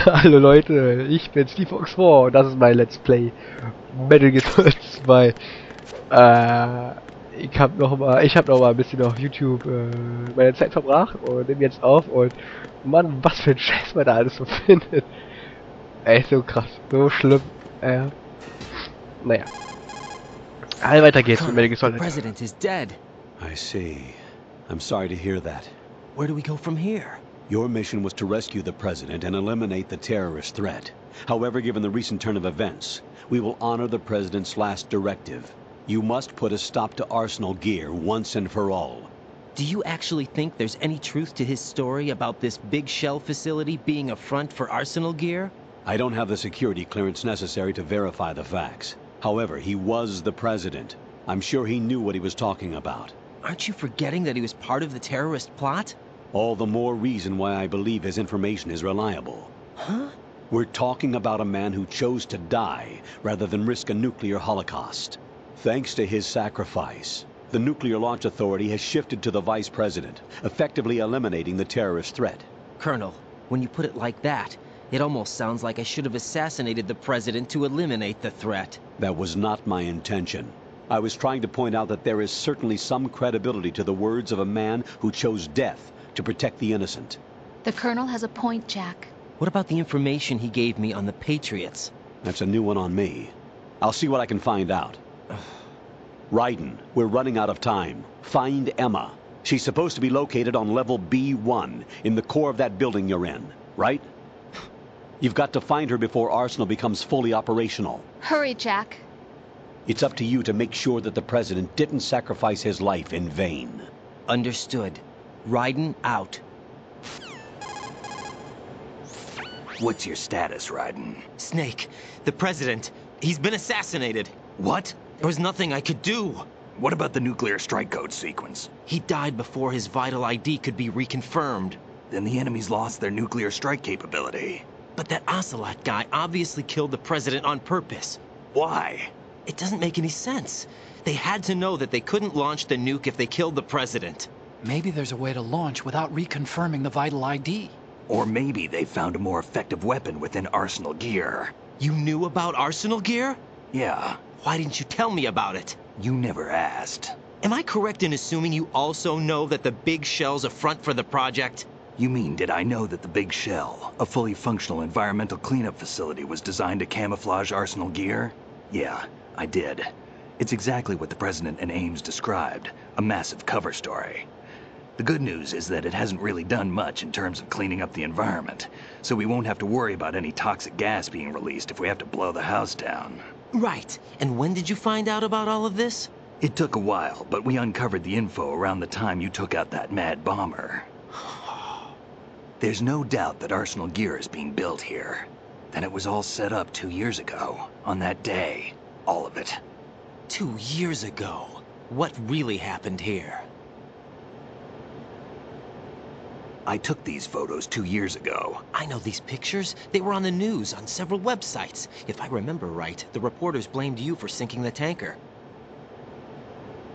Hallo Leute, ich bin Steve Fox 4 und das ist mein Let's Play Metal Gear Solid 2. Ich hab noch mal ein bisschen auf YouTube meine Zeit verbracht und nehme jetzt auf und Mann, was für ein Scheiß man da alles so findet. Ey, so krass, so schlimm. Naja. Also weiter geht's mit Metal Colonel, Gear the Solid. president is dead. I see. I'm sorry to hear that. Where do we go from here? Your mission was to rescue the president and eliminate the terrorist threat. However, given the recent turn of events, we will honor the president's last directive. You must put a stop to Arsenal Gear once and for all. Do you actually think there's any truth to his story about this big shell facility being a front for Arsenal Gear? I don't have the security clearance necessary to verify the facts. However, he was the president. I'm sure he knew what he was talking about. Aren't you forgetting that he was part of the terrorist plot? All the more reason why I believe his information is reliable. Huh? We're talking about a man who chose to die rather than risk a nuclear holocaust. Thanks to his sacrifice, the Nuclear Launch Authority has shifted to the vice president, effectively eliminating the terrorist threat. Colonel, when you put it like that, it almost sounds like I should have assassinated the president to eliminate the threat. That was not my intention. I was trying to point out that there is certainly some credibility to the words of a man who chose death to protect the innocent. The Colonel has a point, Jack. What about the information he gave me on the Patriots? That's a new one on me. I'll see what I can find out. Raiden, we're running out of time. Find Emma. She's supposed to be located on level B1, in the core of that building you're in, right? You've got to find her before Arsenal becomes fully operational. Hurry, Jack. It's up to you to make sure that the president didn't sacrifice his life in vain. Understood. Raiden out. What's your status, Raiden? Snake, the president, he's been assassinated. What? There was nothing I could do. What about the nuclear strike code sequence? He died before his vital ID could be reconfirmed. Then the enemy's lost their nuclear strike capability. But that Ocelot guy obviously killed the president on purpose. Why? It doesn't make any sense. They had to know that they couldn't launch the nuke if they killed the president. Maybe there's a way to launch without reconfirming the vital ID. Or maybe they found a more effective weapon within Arsenal Gear. You knew about Arsenal Gear? Yeah, Why didn't you tell me about it? you never asked. Am I correct in assuming you also know that the big shell's a front for the project? You mean, did I know that the Big Shell, a fully functional environmental cleanup facility, was designed to camouflage Arsenal Gear? Yeah, I did. It's exactly what the President and Ames described, a massive cover story. The good news is that it hasn't really done much in terms of cleaning up the environment, so we won't have to worry about any toxic gas being released if we have to blow the house down. Right. And when did you find out about all of this? It took a while, but we uncovered the info around the time you took out that mad bomber. There's no doubt that Arsenal Gear is being built here. Then it was all set up 2 years ago, on that day. All of it. 2 years ago. What really happened here? I took these photos 2 years ago. I know these pictures. They were on the news, on several websites. If I remember right, the reporters blamed you for sinking the tanker.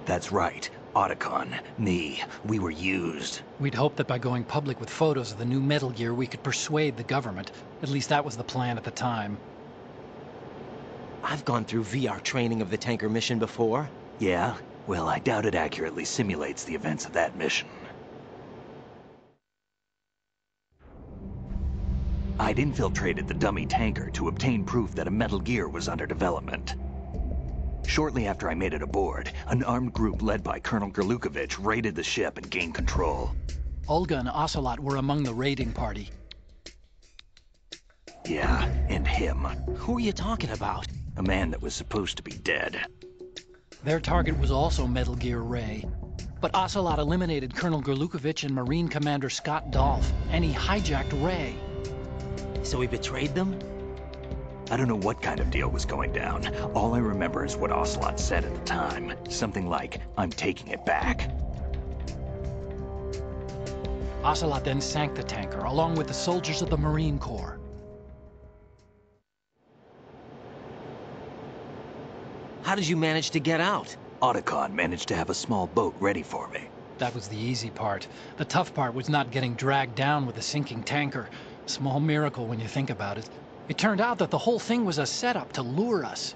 That's right. Otacon, me, we were used. We'd hoped that by going public with photos of the new Metal Gear, we could persuade the government. At least that was the plan at the time. I've gone through VR training of the tanker mission before. Yeah? Well, I doubt it accurately simulates the events of that mission. I'd infiltrated the dummy tanker to obtain proof that a Metal Gear was under development. Shortly after I made it aboard, an armed group led by Colonel Gerlukovich raided the ship and gained control. Olga and Ocelot were among the raiding party. Yeah, and him. Who are you talking about? A man that was supposed to be dead. Their target was also Metal Gear Ray. But Ocelot eliminated Colonel Gerlukovich and Marine Commander Scott Dolph, and he hijacked Ray. So he betrayed them? I don't know what kind of deal was going down. All I remember is what Ocelot said at the time. Something like, "I'm taking it back." Ocelot then sank the tanker, along with the soldiers of the Marine Corps. How did you manage to get out? Otacon managed to have a small boat ready for me. That was the easy part. The tough part was not getting dragged down with the sinking tanker. Small miracle when you think about it. It turned out that the whole thing was a setup to lure us.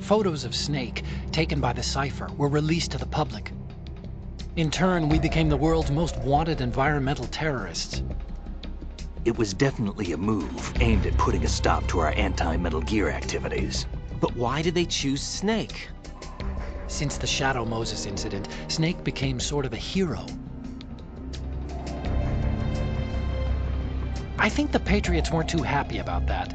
Photos of Snake, taken by the Cypher, were released to the public. In turn, we became the world's most wanted environmental terrorists. It was definitely a move aimed at putting a stop to our anti-Metal Gear activities. But why did they choose Snake? Since the Shadow Moses incident, Snake became sort of a hero. I think the Patriots weren't too happy about that.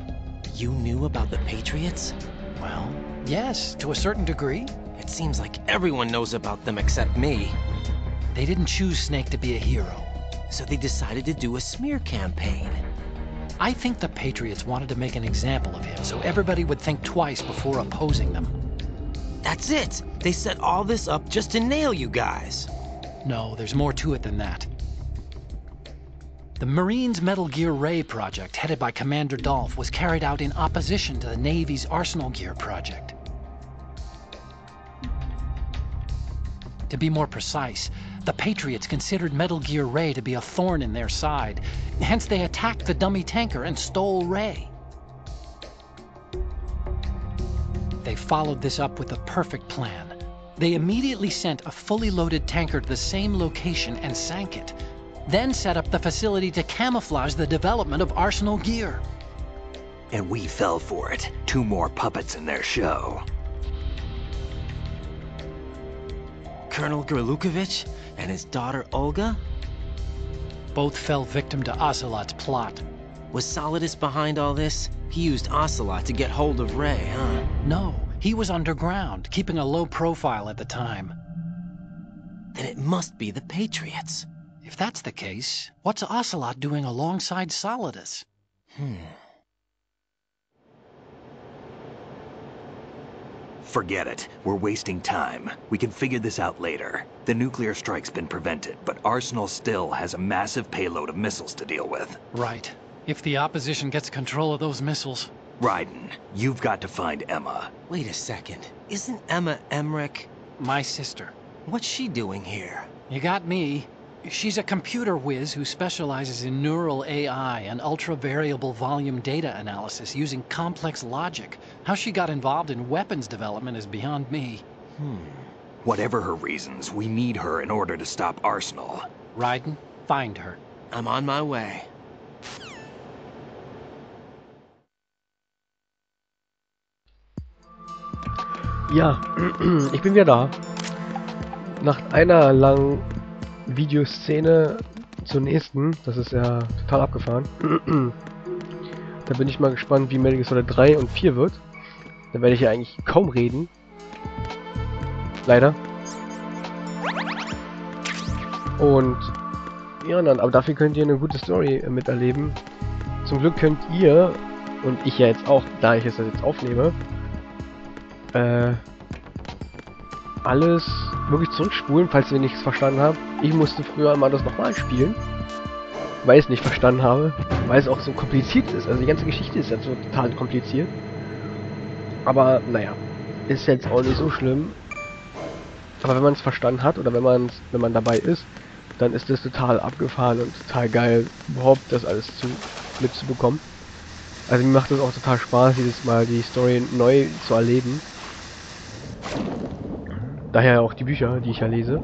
You knew about the Patriots? Well, yes, to a certain degree. It seems like everyone knows about them except me. They didn't choose Snake to be a hero. So they decided to do a smear campaign. I think the Patriots wanted to make an example of him so everybody would think twice before opposing them. That's it! They set all this up just to nail you guys. No, there's more to it than that. The Marines' Metal Gear Ray project, headed by Commander Dolph, was carried out in opposition to the Navy's Arsenal Gear project. To be more precise, the Patriots considered Metal Gear Ray to be a thorn in their side. Hence, they attacked the dummy tanker and stole Ray. They followed this up with a perfect plan. They immediately sent a fully loaded tanker to the same location and sank it. Then set up the facility to camouflage the development of Arsenal Gear. And we fell for it. 2 more puppets in their show. Colonel Gerlukovich and his daughter Olga? Both fell victim to Ocelot's plot. Was Solidus behind all this? He used Ocelot to get hold of Ray, huh? No, he was underground, keeping a low profile at the time. Then it must be the Patriots. If that's the case, what's Ocelot doing alongside Solidus? Forget it. We're wasting time. We can figure this out later. The nuclear strike's been prevented, but Arsenal still has a massive payload of missiles to deal with. Right. If the opposition gets control of those missiles... Raiden, you've got to find Emma. Wait a second. Isn't Emma Emmerich? My sister. What's she doing here? You got me. She's a computer whiz who specializes in neural AI and ultra-variable volume data analysis using complex logic. How she got involved in weapons development is beyond me. Whatever her reasons, we need her in order to stop Arsenal. Raiden, find her. I'm on my way. Ja, ich bin wieder da. Nach einer langen Videoszene zur nächsten, das ist ja total abgefahren. Da bin ich mal gespannt, wie Metal Gear Solid 3 und 4 wird. Da werde ich ja eigentlich kaum reden. Leider. Und ja, dann, aber dafür könnt ihr eine gute Story miterleben. Zum Glück könnt ihr, und ich ja jetzt auch, da ich es jetzt aufnehme, alles wirklich zurückspulen, falls ihr nichts verstanden habt. Ich musste früher mal das nochmal spielen, weil ich es nicht verstanden habe, weil es auch so kompliziert ist. Also die ganze Geschichte ist jetzt so total kompliziert. Aber naja, ist jetzt auch nicht so schlimm. Aber wenn man es verstanden hat oder wenn man dabei ist, dann ist es total abgefahren und total geil, überhaupt das alles mitzubekommen. Also mir macht es auch total Spaß, jedes Mal die Story neu zu erleben. Daher auch die Bücher, die ich ja lese.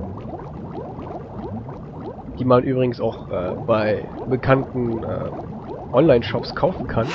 Die man übrigens auch bei bekannten Online-Shops kaufen kann.